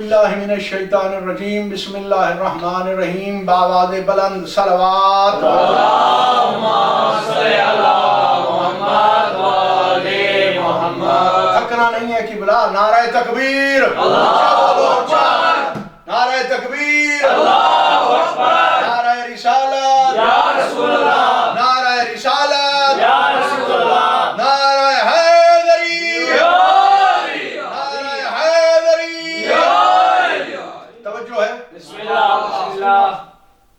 اللہ من الشیطان الرجیم بسم اللہ الرحمن الرحیم بآواز بلند صلوات اللہم صلی علی محمد و آل محمد۔ تھکنا نہیں ہے قبلہ، نعرہ تکبیر اللہ اکبر، نعرہ تکبیر اللہ اکبر، نعرہ رسالت یا رسول اللہ، نعرہ رسالت یا رسول اللہ، نعرہ حیدری نعرہ حیدری۔ توجہ ہے، بسم اللہ۔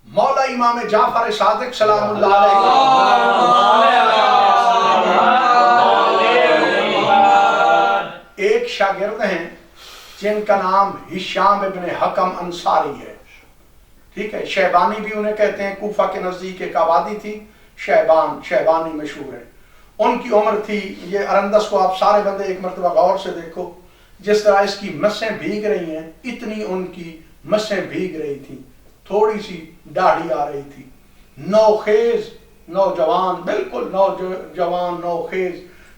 مولا امام جعفر صادق سلام اللہ علیہ ایک شاگرد ہیں جن کا نام ہشام ابن حکم انصاری ہے، ٹھیک ہے، شیبانی بھی انہیں کہتے ہیں، کوفہ کے نزدیک ایک آبادی تھی شیبانی مشہور ہے۔ ان کی عمر تھی، یہ ارندس کو آپ سارے بندے ایک مرتبہ غور سے دیکھو، جس طرح اس کی مسیں بھیگ رہی ہیں اتنی ان کی مسیں بھیگ رہی تھی، تھوڑی سی داڑھی آ رہی تھی، نوخیز نوجوان، بالکل نوجوان نوخیز۔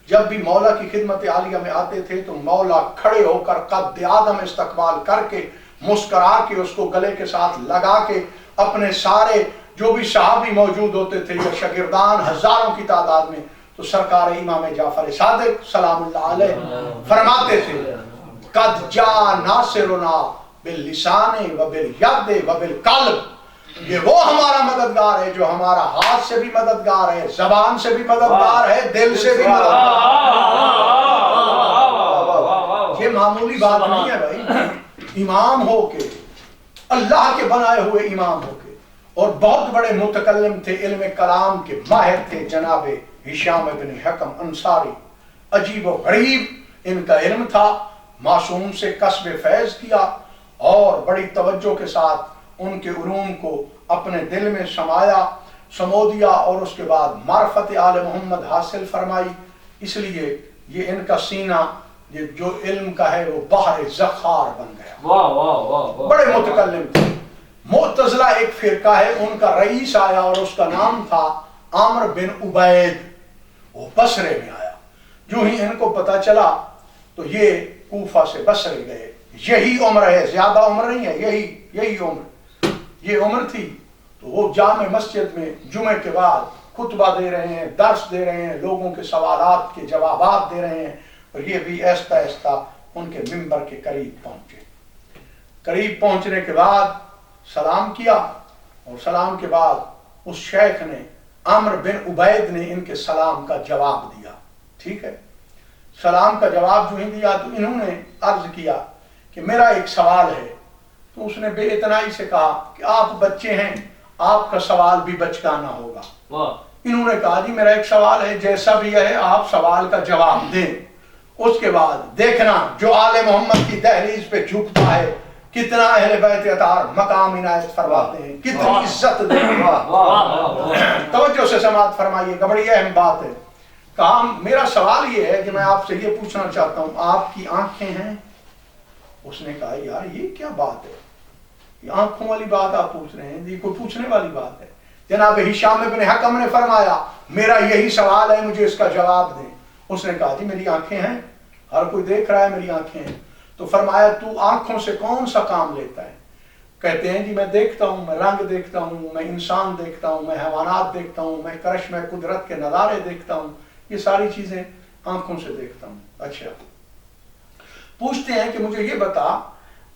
جب بھی مولا کی خدمت عالیہ میں آتے تھے تو مولا کھڑے ہو کر قد آدم استقبال کر کے مسکرا کے اس کو گلے کے ساتھ لگا کے اپنے سارے جو بھی صحابی موجود ہوتے تھے یا شاگردان ہزاروں کی تعداد میں، تو سرکار امام جعفر صادق سلام اللہ علیہ فرماتے تھے قد جاء ناصرنا باللسان و بالید و بالقلب، یہ وہ ہمارا مددگار ہے جو ہمارا ہاتھ سے بھی مددگار ہے، زبان سے بھی مددگار ہے، دل سے بھی مددگار ہے۔ یہ معمولی بات نہیں ہے بھائی، امام ہو کے، اللہ کے بنائے ہوئے امام ہو کے، اور بہت بڑے متکلم تھے، علم کلام کے ماہر تھے جناب ہشام ابن حکم انصاری۔ عجیب و غریب ان کا علم تھا، معصوم سے کسب فیض کیا اور بڑی توجہ کے ساتھ ان کے علوم کو اپنے دل میں سمو دیا، اور اس کے بعد معرفت آل محمد حاصل فرمائی۔ اس لیے یہ ان کا سینہ یہ جو علم کا ہے وہ بحر ذخار بن گیا، بڑے متکلم تھے۔ معتزلہ ایک فرقہ ہے، ان کا رئیس آیا اور اس کا نام تھا عامر بن عبید، وہ بصرے میں آیا۔ جو ہی ان کو پتا چلا تو یہ کوفہ سے بصرے گئے، یہی عمر ہے، زیادہ عمر نہیں ہے، یہی عمر، یہ عمر تھی۔ تو وہ جامع مسجد میں جمعے کے بعد خطبہ دے رہے ہیں، درس دے رہے ہیں، لوگوں کے سوالات کے جوابات دے رہے ہیں، اور یہ بھی آہستہ آہستہ ان کے منبر کے قریب پہنچے۔ قریب پہنچنے کے بعد سلام کیا، اور سلام کے بعد اس شیخ نے عامر بن عبید نے ان کے سلام کا جواب دیا، ٹھیک ہے۔ سلام کا جواب جو ہی دیا تو انہوں نے عرض کیا کہ میرا ایک سوال ہے۔ تو اس نے بے اتنائی سے کہا کہ آپ بچے ہیں، آپ کا سوال بھی بچکانا ہوگا۔ انہوں نے کہا جی میرا ایک سوال ہے، جیسا بھی ہے آپ سوال کا جواب دیں، اس کے بعد دیکھنا جو آل محمد کی دہلیز پہ جھکتا ہے کتنا اہل بیت اطہار مقام عنایت فرماتے ہیں، کتنی عزت دیں گے۔ توجہ سے سماعت فرمائیے گا، بڑی اہم بات ہے۔ کہا میرا سوال یہ ہے کہ میں آپ سے یہ پوچھنا چاہتا ہوں آپ کی آنکھیں ہیں؟ اس نے کہا یار یہ کیا بات ہے، یہ آنکھوں والی بات آپ پوچھ رہے ہیں، یہ کوئی پوچھنے والی بات ہے؟ جناب ہشام ابن حکم نے فرمایا میرا یہی سوال ہے، مجھے اس کا جواب دیں۔ اس نے کہا جی میری آنکھیں ہیں، ہر کوئی دیکھ رہا ہے میری آنکھیں ہیں۔ تو فرمایا تو آنکھوں سے کون سا کام لیتا ہے؟ کہتے ہیں جی میں دیکھتا ہوں، میں رنگ دیکھتا ہوں، میں انسان دیکھتا ہوں، میں حیوانات دیکھتا ہوں، میں کرشمہ قدرت کے نظارے دیکھتا ہوں، یہ ساری چیزیں آنکھوں سے دیکھتا ہوں۔ اچھا، پوچھتے ہیں کہ مجھے یہ بتا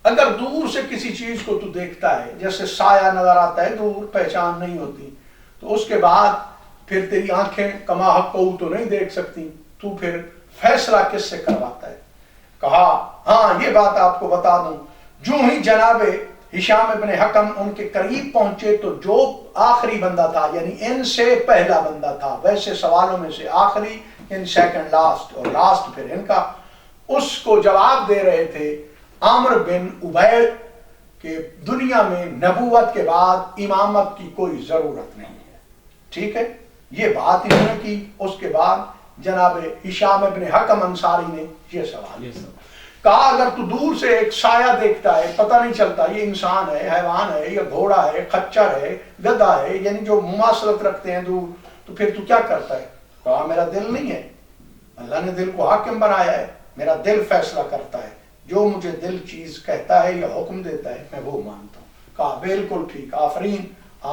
اگر دور سے کسی چیز کو تو دیکھتا ہے، جیسے سایہ نظر آتا ہے دور، پہچان نہیں ہوتی، تو اس کے بعد پھر تیری آنکھیں کما حق کو تو نہیں دیکھ سکتی، تو پھر فیصلہ کس سے کرواتا ہے؟ کہا ہاں یہ بات آپ کو بتا دوں، جو ہی جناب ہشام ابن حکم ان کے قریب پہنچے تو جو آخری بندہ تھا، یعنی ان سے پہلا بندہ تھا، ویسے سوالوں میں سے آخری، ان سیکنڈ لاسٹ اور لاسٹ پھر ان کا، اس کو جواب دے رہے تھے عامر بن عبید کہ دنیا میں نبوت کے بعد امامت کی کوئی ضرورت نہیں ہے، ٹھیک ہے۔ یہ بات انہوں نے کی، اس کے بعد جناب ہشام ابن حکم انصاری نے یہ سوال کہا اگر تو دور سے ایک سایہ دیکھتا ہے، پتہ نہیں چلتا یہ انسان ہے، حیوان ہے، یا گھوڑا ہے، خچر ہے، گدھا ہے، یعنی جو مماثلت رکھتے ہیں دور، تو پھر تو کیا کرتا ہے؟ کہا میرا دل نہیں ہے، اللہ نے دل کو حاکم بنایا ہے، میرا دل فیصلہ کرتا ہے، جو مجھے دل چیز کہتا ہے یا حکم دیتا ہے میں وہ مانتا ہوں. کہا بالکل ٹھیک، آفرین،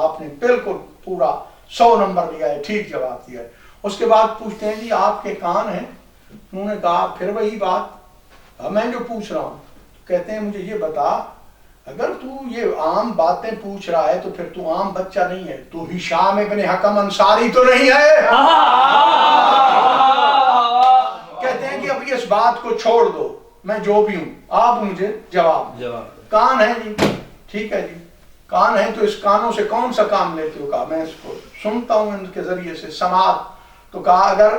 آپ نے بالکل پورا 100 نمبر لیا ہے، ٹھیک جواب دیا ہے. اس کے بعد پوچھتے ہیں جی آپ کے کان ہیں؟ انہوں نے کہا پھر وہی بات میں جو پوچھ رہا ہوں. کہتے ہیں مجھے یہ بتا، اگر تو یہ عام باتیں پوچھ رہا ہے تو پھر تو عام بچہ نہیں ہے، تو ہشام ابن حکم انصاری تو نہیں ہے. کہتے ہیں کہ ابھی اس بات کو چھوڑ دو، میں جو بھی ہوں آپ مجھے جواب. کان ہے جی، ٹھیک ہے جی، کان ہے تو اس کانوں سے کون سا کام لیتے ہو؟ کہا میں اس کو سنتا ہوں ان کے ذریعے سے، سماعت. تو کہا اگر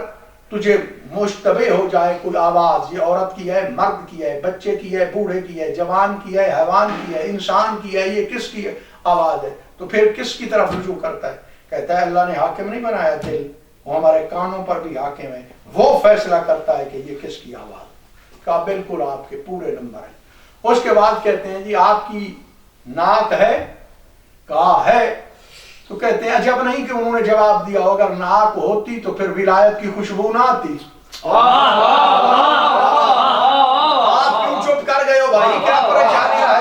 تجھے مشتبہ ہو جائے کوئی آواز، یہ عورت کی ہے، مرد کی ہے، بچے کی ہے، بوڑھے کی ہے، جوان کی ہے، حیوان کی ہے، انسان کی ہے، یہ کس کی آواز ہے، تو پھر کس کی طرف رجوع کرتا ہے؟ کہتا ہے اللہ نے حاکم نہیں بنایا دل، وہ ہمارے کانوں پر بھی حاکم ہے، وہ فیصلہ کرتا ہے کہ یہ کس کی آواز. کہا بالکل آپ کے پورے نمبر ہیں. اس کے بعد کہتے ہیں جی آپ کی ناک ہے؟ کہا ہے. تو کہتے ہیں عجب نہیں کہ انہوں نے جواب دیا، اگر ناک ہوتی تو پھر ولایت کی خوشبو نہ آتی. آپ کیوں چپ کر گئے ہو بھائی؟ کیا پریشانی ہے؟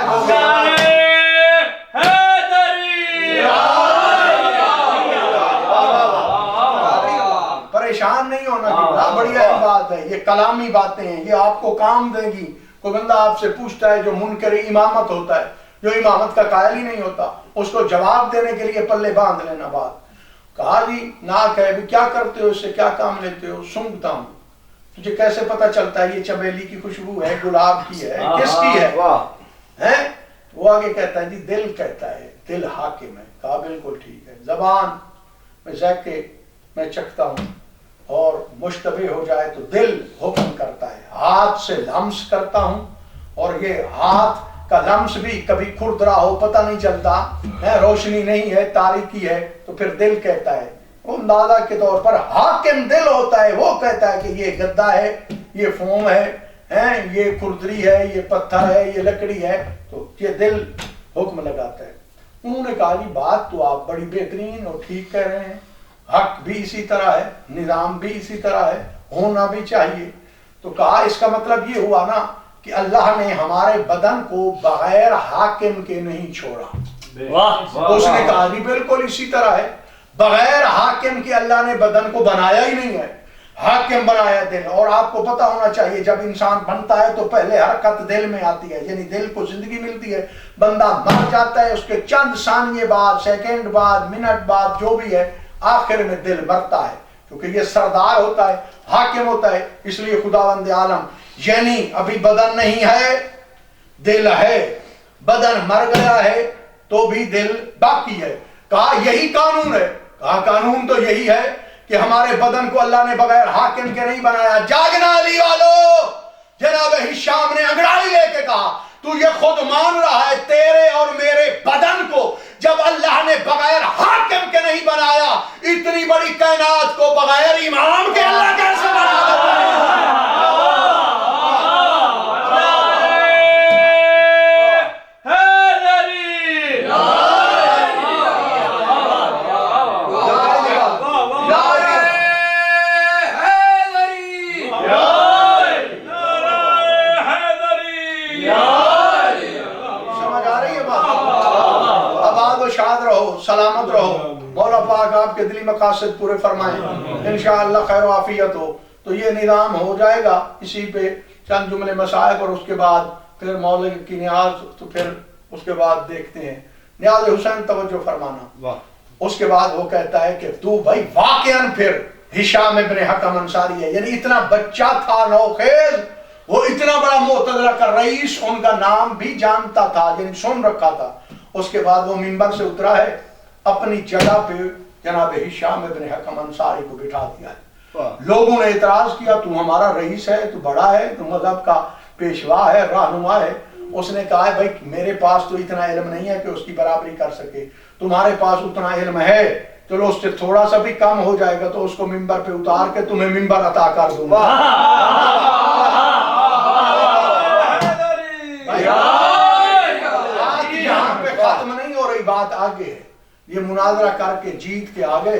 پریشان نہیں ہونا کہ بڑی اہم بات ہے، یہ کلامی باتیں ہیں، یہ آپ کو کام دے گی. کوئی بندہ آپ سے پوچھتا ہے جو منکر امامت ہوتا ہے، جو امامت کا قائل ہی نہیں ہوتا، اس کو جواب دینے کے لیے پلے باندھ لینا بات. کہا جی ناک ہے، بھی کیا کرتے ہو اس سے، کیا کام لیتے ہو؟ سونگھتا ہوں. تجھے کیسے پتا چلتا ہے یہ چمیلی کی خوشبو ہے، گلاب کی ہے، کس کی ہے؟ وہ آگے کہتا ہے جی دل کہتا ہے، دل حاکم ہے. کہا بالکل ٹھیک ہے. زبان میں ذائقے میں چکھتا ہوں اور مشتبہ ہو جائے تو دل حکم کرتا ہے. ہاتھ سے لمس کرتا ہوں اور یہ ہاتھ کا لمس بھی کبھی کھردرا ہو پتہ نہیں چلتا ہے، روشنی نہیں ہے، تاریکی ہے، تو پھر دل کہتا ہے. وہ اندازہ کے طور پر حاکم دل ہوتا ہے، وہ کہتا ہے کہ یہ گدا ہے، یہ فوم ہے، یہ کھردری ہے، یہ پتھر ہے، یہ لکڑی ہے، تو یہ دل حکم لگاتا ہے. انہوں نے کہا جی بات تو آپ بڑی بہترین اور ٹھیک کہہ رہے ہیں، حق بھی اسی طرح ہے، نظام بھی اسی طرح ہے، ہونا بھی چاہیے. تو کہا اس کا مطلب یہ ہوا نا کہ اللہ نے ہمارے بدن کو بغیر حاکم کے نہیں چھوڑا. اس نے کہا جی بالکل اسی طرح ہے، بغیر حاکم کے اللہ نے بدن کو بنایا ہی نہیں ہے، حاکم بنایا دل. اور آپ کو پتا ہونا چاہیے جب انسان بنتا ہے تو پہلے حرکت دل میں آتی ہے، یعنی دل کو زندگی ملتی ہے. بندہ مر جاتا ہے، اس کے چند ثانیے بعد، سیکنڈ بعد، منٹ بعد، جو بھی ہے، آخر میں دل مرتا ہے، کیونکہ یہ سردار ہوتا ہے، حاکم ہوتا ہے. اس لیے خداوند عالم یعنی ابھی بدن نہیں ہے، دل ہے، بدن مر گیا ہے تو بھی دل باقی ہے. کہا یہی قانون ہے. کہا قانون تو یہی ہے کہ ہمارے بدن کو اللہ نے بغیر حاکم کے نہیں بنایا. جاگنا علی والو، جناب ہشام نے انگڑائی لے کے کہا تو یہ خود مان رہا ہے تیرے اور میرے بدن کو جب اللہ نے بغیر حاکم کے نہیں بنایا، اتنی بڑی کائنات کو بغیر امام کے اللہ کیسے بنا؟ سلامت رہو، مولا پاک آپ کے دلی مقاصد پورے فرمائیں، انشاءاللہ خیر و عافیت ہو. تو یہ نظام ہو جائے گا. اسی پہ چند جملے مسائب اور اس کے بعد پھر مولا کی نیاز، تو پھر اس کے بعد دیکھتے ہیں. نیاز حسین توجہ فرمانا. اس کے بعد وہ کہتا ہے کہ تو بھائی واقعاً پھر ہشام ابن حکم انصاری ہے، یعنی اتنا بچہ تھا نوخیز، وہ اتنا بڑا معتزلہ کا رئیس ان کا نام بھی جانتا تھا، یعنی سن رکھا تھا. اس کے بعد وہ منبر سے اترا ہے، اپنی جگہ پہ جناب ہشام ابن حکم انصاری کو بٹھا دیا ہے. لوگوں نے اعتراض کیا تو ہمارا رئیس ہے، تو بڑا ہے، تو مذہب کا پیشوا ہے، رہنما ہے. اس نے کہا ہے بھائی میرے پاس تو اتنا علم نہیں ہے کہ اس کی برابری کر سکے، تمہارے پاس اتنا علم ہے، چلو اس سے تھوڑا سا بھی کم ہو جائے گا تو اس کو منبر پہ اتار کے تمہیں منبر عطا کر دوں گا. ختم نہیں ہو رہی بات، آگے ہے. یہ مناظرہ کر کے جیت کے آگے